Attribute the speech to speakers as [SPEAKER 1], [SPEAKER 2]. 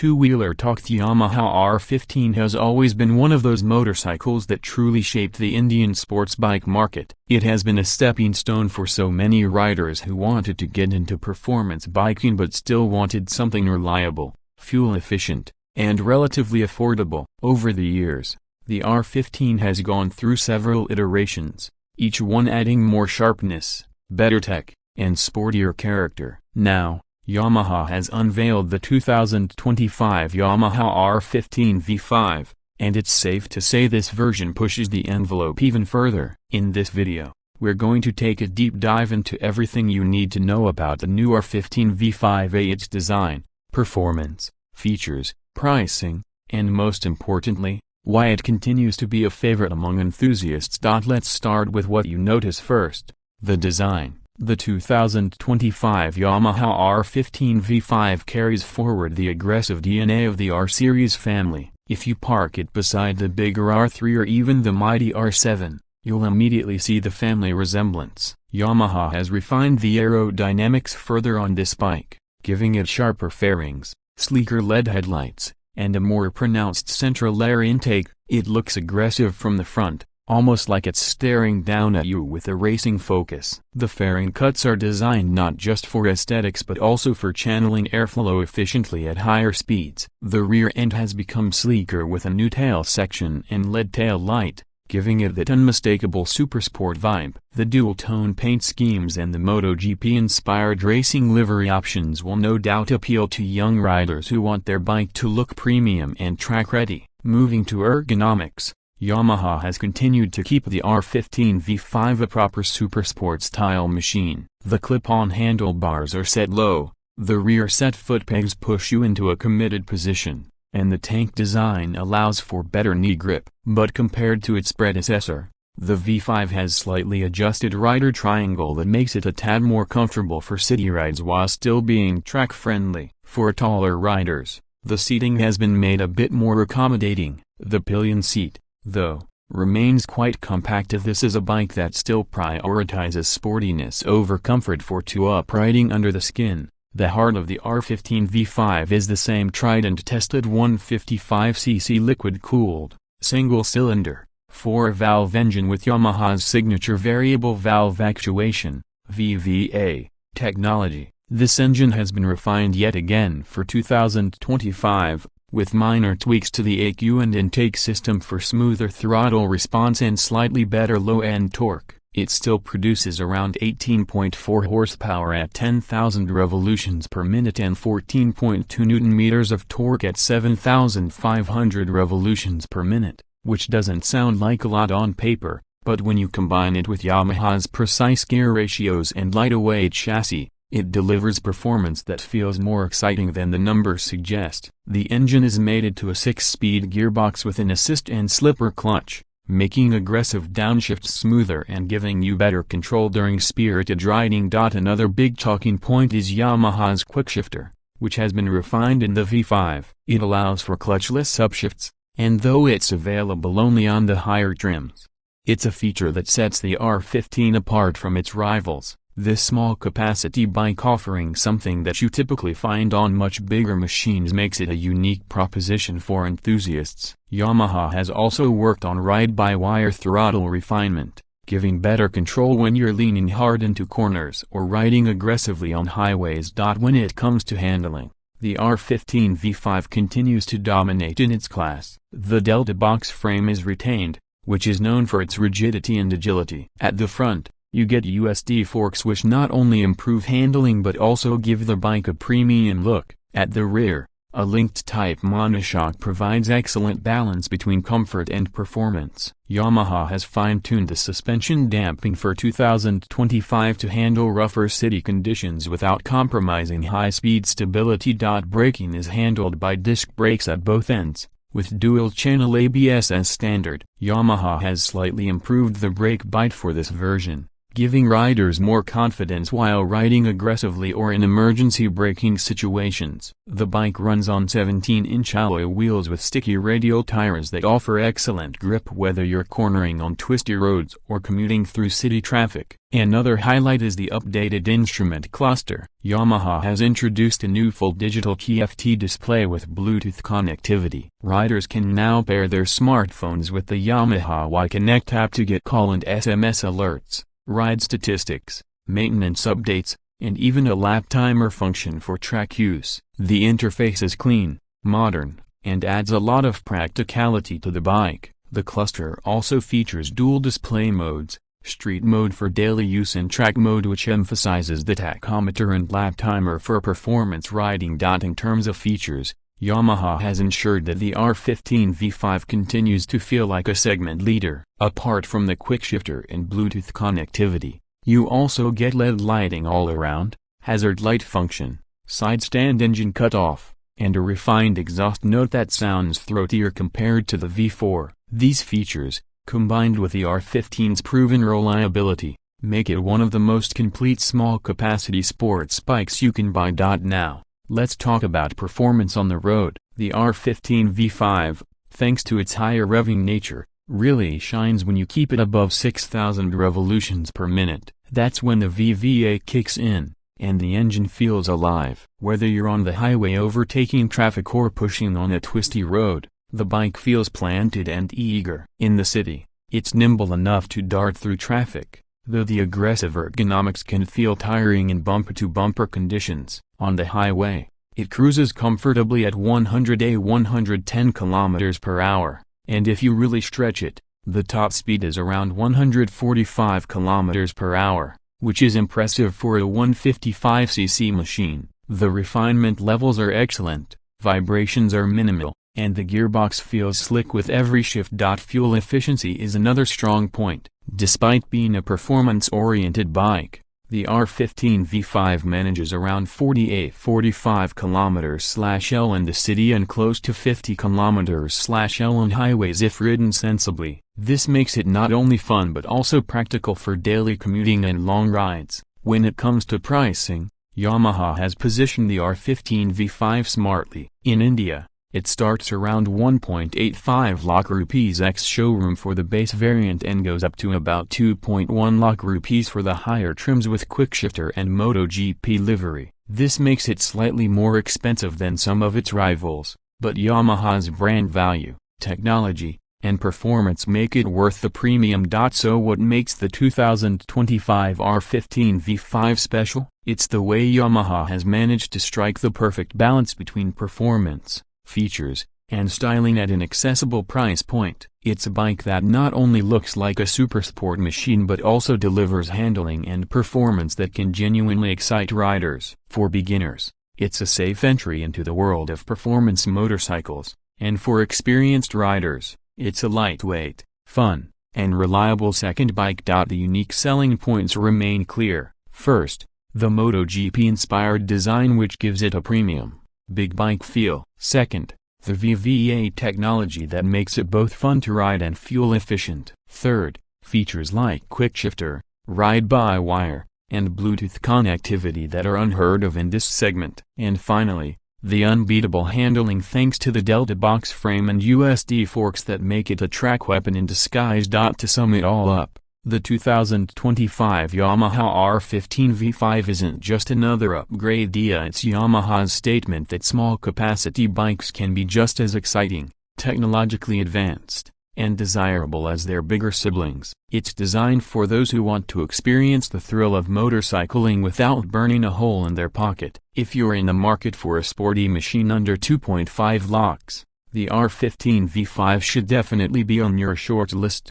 [SPEAKER 1] two-wheeler talk. The Yamaha R15 has always been one of those motorcycles that truly shaped the Indian sports bike market. It has been a stepping stone for so many riders who wanted to get into performance biking but still wanted something reliable, fuel-efficient, and relatively affordable. Over the years, the R15 has gone through several iterations, each one adding more sharpness, better tech, and sportier character. Now, Yamaha has unveiled the 2025 Yamaha R15 V5, and it's safe to say this version pushes the envelope even further. In this video, we're going to take a deep dive into everything you need to know about the new R15 V5, its design, performance, features, pricing, and most importantly, why it continues to be a favorite among enthusiasts. Let's start with what you notice first: the design. The 2025 Yamaha R15 V5 carries forward the aggressive DNA of the R-Series family. If you park it beside the bigger R3 or even the mighty R7, you'll immediately see the family resemblance. Yamaha has refined the aerodynamics further on this bike, giving it sharper fairings, sleeker LED headlights, and a more pronounced central air intake. It looks aggressive from the front, almost like it's staring down at you with a racing focus. The fairing cuts are designed not just for aesthetics but also for channeling airflow efficiently at higher speeds. The rear end has become sleeker with a new tail section and LED tail light, giving it that unmistakable supersport vibe. The dual-tone paint schemes and the MotoGP-inspired racing livery options will no doubt appeal to young riders who want their bike to look premium and track-ready. Moving to ergonomics, Yamaha has continued to keep the R15 V5 a proper supersport-style machine. The clip-on handlebars are set low, the rear-set foot pegs push you into a committed position, and the tank design allows for better knee grip. But compared to its predecessor, the V5 has slightly adjusted rider triangle that makes it a tad more comfortable for city rides while still being track-friendly. For taller riders, the seating has been made a bit more accommodating. The pillion seat, though, remains quite compact. This is a bike that still prioritizes sportiness over comfort for uprighting under the skin. The heart of the R15 V5 is the same tried and tested 155cc liquid-cooled, single-cylinder, 4-valve engine with Yamaha's signature variable valve actuation (VVA) technology. This engine has been refined yet again for 2025, with minor tweaks to the ECU and intake system for smoother throttle response and slightly better low-end torque. It still produces around 18.4 horsepower at 10,000 revolutions per minute and 14.2 Nm of torque at 7,500 revolutions per minute, which doesn't sound like a lot on paper, but when you combine it with Yamaha's precise gear ratios and lightweight chassis, it delivers performance that feels more exciting than the numbers suggest. The engine is mated to a 6-speed gearbox with an assist and slipper clutch, making aggressive downshifts smoother and giving you better control during spirited riding. Another big talking point is Yamaha's quickshifter, which has been refined in the V5. It allows for clutchless upshifts, and though it's available only on the higher trims, it's a feature that sets the R15 apart from its rivals. This small-capacity bike offering something that you typically find on much bigger machines makes it a unique proposition for enthusiasts. Yamaha has also worked on ride-by-wire throttle refinement, giving better control when you're leaning hard into corners or riding aggressively on highways. When it comes to handling, the R15 V5 continues to dominate in its class. The Delta box frame is retained, which is known for its rigidity and agility. At the front, you get USD forks which not only improve handling but also give the bike a premium look. At the rear, a linked-type monoshock provides excellent balance between comfort and performance. Yamaha has fine-tuned the suspension damping for 2025 to handle rougher city conditions without compromising high-speed stability. Braking is handled by disc brakes at both ends, with dual-channel ABS as standard. Yamaha has slightly improved the brake bite for this version, giving riders more confidence while riding aggressively or in emergency braking situations. The bike runs on 17-inch alloy wheels with sticky radial tires that offer excellent grip whether you're cornering on twisty roads or commuting through city traffic. Another highlight is the updated instrument cluster. Yamaha has introduced a new full digital TFT display with Bluetooth connectivity. Riders can now pair their smartphones with the Yamaha Y Connect app to get call and SMS alerts, ride statistics, maintenance updates, and even a lap timer function for track use. The interface is clean, modern, and adds a lot of practicality to the bike. The cluster also features dual display modes, street mode for daily use and track mode, which emphasizes the tachometer and lap timer for performance riding. In terms of features, Yamaha has ensured that the R15 V5 continues to feel like a segment leader. Apart from the quickshifter and Bluetooth connectivity, you also get LED lighting all around, hazard light function, side stand engine cutoff, and a refined exhaust note that sounds throatier compared to the V4. These features, combined with the R15's proven reliability, make it one of the most complete small-capacity sports bikes you can buy. Now, let's talk about performance on the road. The R15 V5, thanks to its higher revving nature, really shines when you keep it above 6,000 revolutions per minute. That's when the VVA kicks in, and the engine feels alive. Whether you're on the highway overtaking traffic or pushing on a twisty road, the bike feels planted and eager. In the city, it's nimble enough to dart through traffic, though the aggressive ergonomics can feel tiring in bumper-to-bumper conditions. On the highway, it cruises comfortably at 110 km per hour, and if you really stretch it, the top speed is around 145 km per hour, which is impressive for a 155cc machine. The refinement levels are excellent, vibrations are minimal, and the gearbox feels slick with every shift. Fuel efficiency is another strong point. Despite being a performance-oriented bike, the R15 V5 manages around 45 km/L in the city and close to 50 km/L on highways if ridden sensibly. This makes it not only fun but also practical for daily commuting and long rides. When it comes to pricing, Yamaha has positioned the R15 V5 smartly. In India, it starts around 1.85 lakh rupees ex-showroom for the base variant and goes up to about 2.1 lakh rupees for the higher trims with quickshifter and MotoGP livery. This makes it slightly more expensive than some of its rivals, but Yamaha's brand value, technology, and performance make it worth the premium. So what makes the 2025 R15 V5 special? It's the way Yamaha has managed to strike the perfect balance between performance, features, and styling at an accessible price point. It's a bike that not only looks like a supersport machine but also delivers handling and performance that can genuinely excite riders. For beginners, it's a safe entry into the world of performance motorcycles, and for experienced riders, it's a lightweight, fun, and reliable second bike. The unique selling points remain clear. First, the MotoGP-inspired design, which gives it a premium, big bike feel. Second, the VVA technology that makes it both fun to ride and fuel efficient. Third, features like quickshifter, ride-by-wire, and Bluetooth connectivity that are unheard of in this segment. And finally, the unbeatable handling thanks to the Delta box frame and USD forks that make it a track weapon in disguise. To sum it all up, the 2025 Yamaha R15 V5 isn't just another upgrade. It's Yamaha's statement that small-capacity bikes can be just as exciting, technologically advanced, and desirable as their bigger siblings. It's designed for those who want to experience the thrill of motorcycling without burning a hole in their pocket. If you're in the market for a sporty machine under 2.5 lakhs, the R15 V5 should definitely be on your short list.